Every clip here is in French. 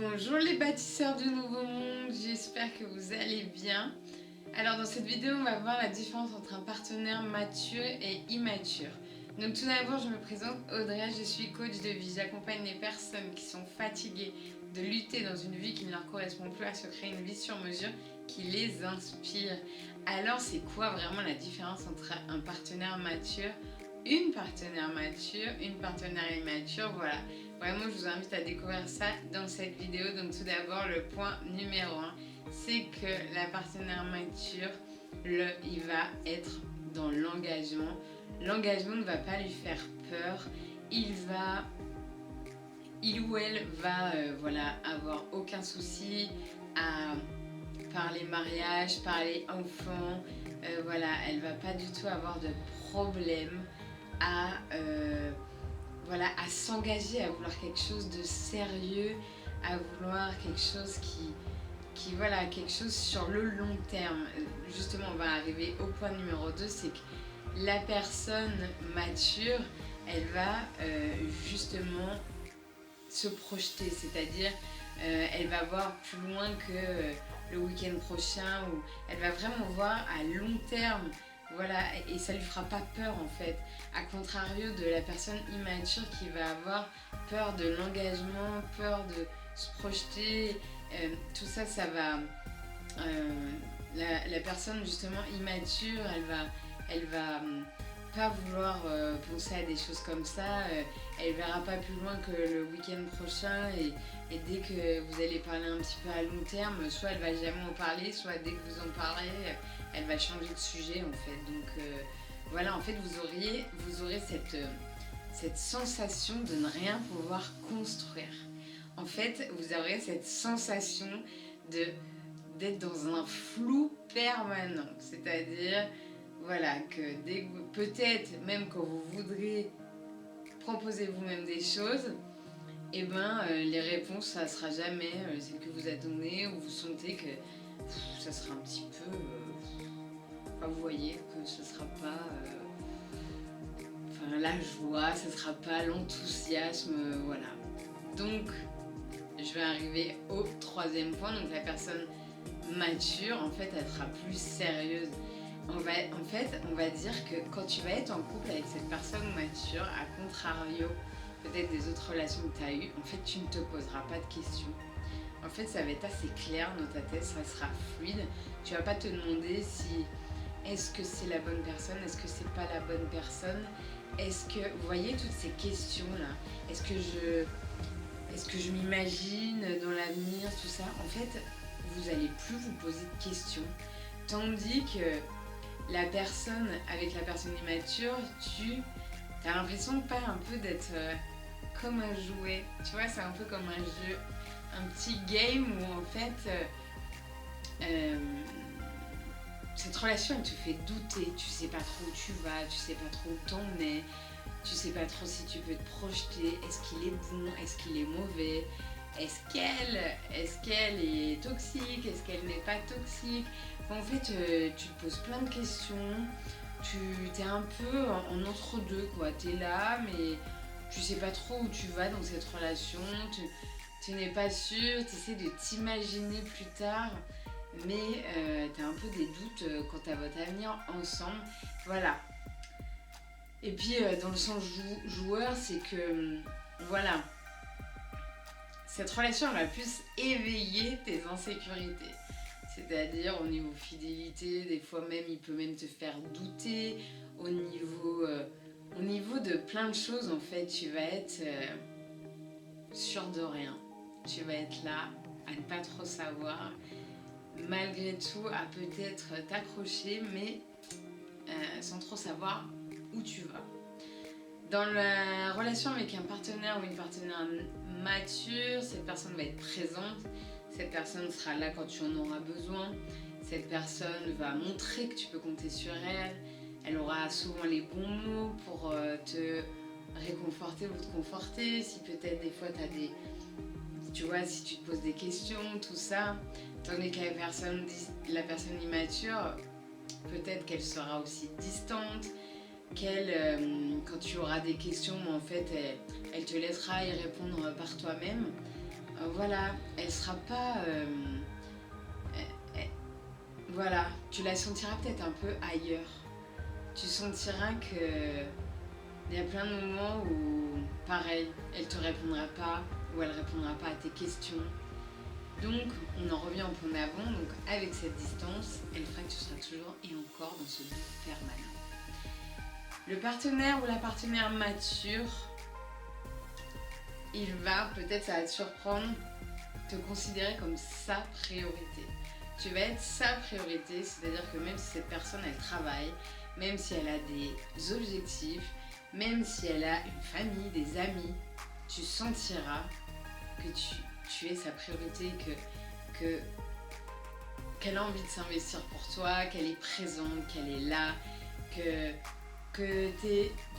Bonjour les bâtisseurs du nouveau monde, j'espère que vous allez bien. Alors dans cette vidéo on va voir la différence entre un partenaire mature et immature. Donc tout d'abord je me présente Audrey, je suis coach de vie, j'accompagne les personnes qui sont fatiguées de lutter dans une vie qui ne leur correspond plus à se créer une vie sur mesure qui les inspire. Alors c'est quoi vraiment la différence entre un partenaire mature, une partenaire immature, voilà. Vraiment, je vous invite à découvrir ça dans cette vidéo. Donc tout d'abord, le point numéro 1, c'est que la partenaire mature, il va être dans l'engagement. L'engagement ne va pas lui faire peur. Il ou elle va avoir aucun souci à parler mariage, parler enfant. Elle va pas du tout avoir de problème à s'engager, à vouloir quelque chose de sérieux, à vouloir quelque chose quelque chose sur le long terme. Justement, on va arriver au point numéro 2, c'est que la personne mature, elle va justement se projeter, c'est-à-dire elle va voir plus loin que le week-end prochain, ou elle va vraiment voir à long terme. Voilà, et ça lui fera pas peur en fait. À contrario de la personne immature qui va avoir peur de l'engagement, peur de se projeter, tout ça, ça va. La personne justement immature, elle va pas vouloir penser à des choses comme ça. Elle verra pas plus loin que le week-end prochain, et dès que vous allez parler un petit peu à long terme, soit elle va jamais en parler, soit dès que vous en parlez, elle va changer de sujet en fait. Donc voilà, en fait vous aurez cette sensation de ne rien pouvoir construire. En fait, vous aurez cette sensation d'être dans un flou permanent, c'est-à-dire voilà, que peut-être même quand vous voudrez proposer vous-même des choses, et les réponses ça sera jamais celle que vous attendez, ou vous sentez que ça sera un petit peu vous voyez que ce sera pas la joie, ce sera pas l'enthousiasme, voilà. Donc je vais arriver au troisième point. Donc la personne mature, en fait, elle sera plus sérieuse. On va dire que quand tu vas être en couple avec cette personne mature, à contrario peut-être des autres relations que tu as eues, en fait, tu ne te poseras pas de questions. En fait, ça va être assez clair dans ta tête, ça sera fluide. Tu vas pas te demander si est-ce que c'est la bonne personne, est-ce que c'est pas la bonne personne, est-ce que, vous voyez toutes ces questions-là, est-ce que je m'imagine dans l'avenir, tout ça. En fait, vous allez plus vous poser de questions. Tandis que la personne, avec la personne immature, tu as l'impression pas un peu d'être comme un jouet. Tu vois, c'est un peu comme un jeu, un petit game où en fait cette relation elle te fait douter. Tu sais pas trop où tu vas, tu sais pas trop où t'en es, tu sais pas trop si tu peux te projeter. Est-ce qu'il est bon, est-ce qu'il est mauvais, est-ce qu'elle est toxique, est-ce qu'elle n'est pas toxique. En fait, tu te poses plein de questions, tu es un peu en entre-deux, quoi. Tu es là, mais tu sais pas trop où tu vas dans cette relation, tu n'es pas sûr, tu essaies de t'imaginer plus tard, mais tu as un peu des doutes quant à votre avenir ensemble. Voilà. Et puis, dans le sens joueur, c'est que, voilà, cette relation elle va plus éveiller tes insécurités. C'est-à-dire au niveau fidélité, des fois même il peut même te faire douter, au niveau de plein de choses en fait. Tu vas être sûr de rien. Tu vas être là à ne pas trop savoir, malgré tout à peut-être t'accrocher, mais sans trop savoir où tu vas. Dans la relation avec un partenaire ou une partenaire mature, cette personne va être présente, cette personne sera là quand tu en auras besoin, cette personne va montrer que tu peux compter sur elle, elle aura souvent les bons mots pour te réconforter ou te conforter, si peut-être des fois tu as des... Tu vois, si tu te poses des questions, tout ça, tandis que la personne immature, peut-être qu'elle sera aussi distante, quand tu auras des questions, en fait, elle te laissera y répondre par toi-même. voilà, elle sera pas... voilà, tu la sentiras peut-être un peu ailleurs. Tu sentiras que il y a plein de moments où, pareil, elle te répondra pas ou elle répondra pas à tes questions. Donc, on en revient au point d'avant. Donc, avec cette distance, elle fera que tu seras toujours et encore dans ce doute permanent. Le partenaire ou la partenaire mature, il va, peut-être ça va te surprendre, te considérer comme sa priorité. Tu vas être sa priorité, c'est-à-dire que même si cette personne, elle travaille, même si elle a des objectifs, même si elle a une famille, des amis, tu sentiras que tu es sa priorité, qu'elle a envie de s'investir pour toi, qu'elle est présente, qu'elle est là, que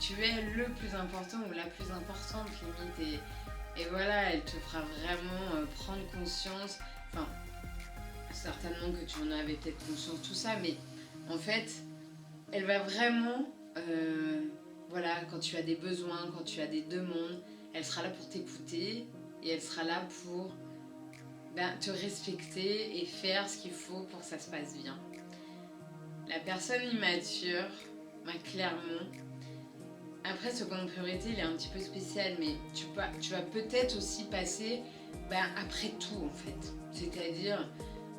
tu es le plus important ou la plus importante limite. Et voilà, elle te fera vraiment prendre conscience, enfin, certainement que tu en avais peut-être conscience, tout ça, mais en fait, elle va vraiment, voilà, quand tu as des besoins, quand tu as des demandes, elle sera là pour t'écouter et elle sera là pour te respecter et faire ce qu'il faut pour que ça se passe bien. La personne immature, clairement, après seconde priorité, il est un petit peu spécial, mais tu vas peut-être aussi passer après tout en fait. C'est-à-dire,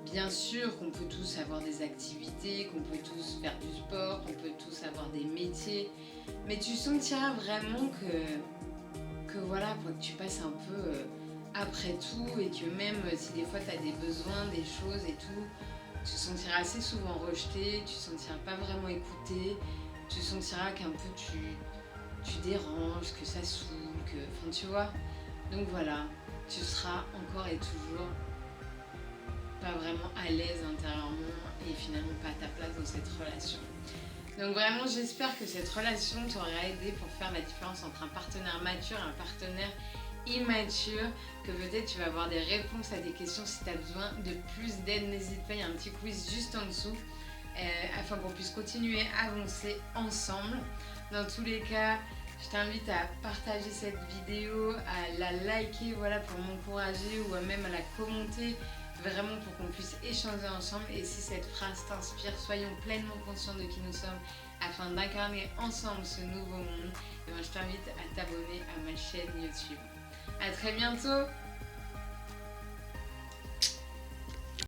bien sûr qu'on peut tous avoir des activités, qu'on peut tous faire du sport, qu'on peut tous avoir des métiers, mais tu sentiras vraiment que voilà, quoi, que tu passes un peu après tout et que même si des fois tu as des besoins, des choses et tout, tu te sentiras assez souvent rejeté, tu te sentiras pas vraiment écouté, tu sentiras qu'un peu tu déranges, que ça saoule, que... Enfin, tu vois. Donc voilà, tu seras encore et toujours pas vraiment à l'aise intérieurement et finalement pas à ta place dans cette relation. Donc vraiment, j'espère que cette relation t'aura aidé pour faire la différence entre un partenaire mature et un partenaire immature, que peut-être tu vas avoir des réponses à tes questions. Si tu as besoin de plus d'aide, n'hésite pas, il y a un petit quiz juste en dessous afin qu'on puisse continuer à avancer ensemble. Dans tous les cas, je t'invite à partager cette vidéo, à la liker, voilà, pour m'encourager, ou même à la commenter, vraiment pour qu'on puisse échanger ensemble. Et si cette phrase t'inspire, soyons pleinement conscients de qui nous sommes afin d'incarner ensemble ce nouveau monde. Et moi, je t'invite à t'abonner à ma chaîne YouTube. À très bientôt!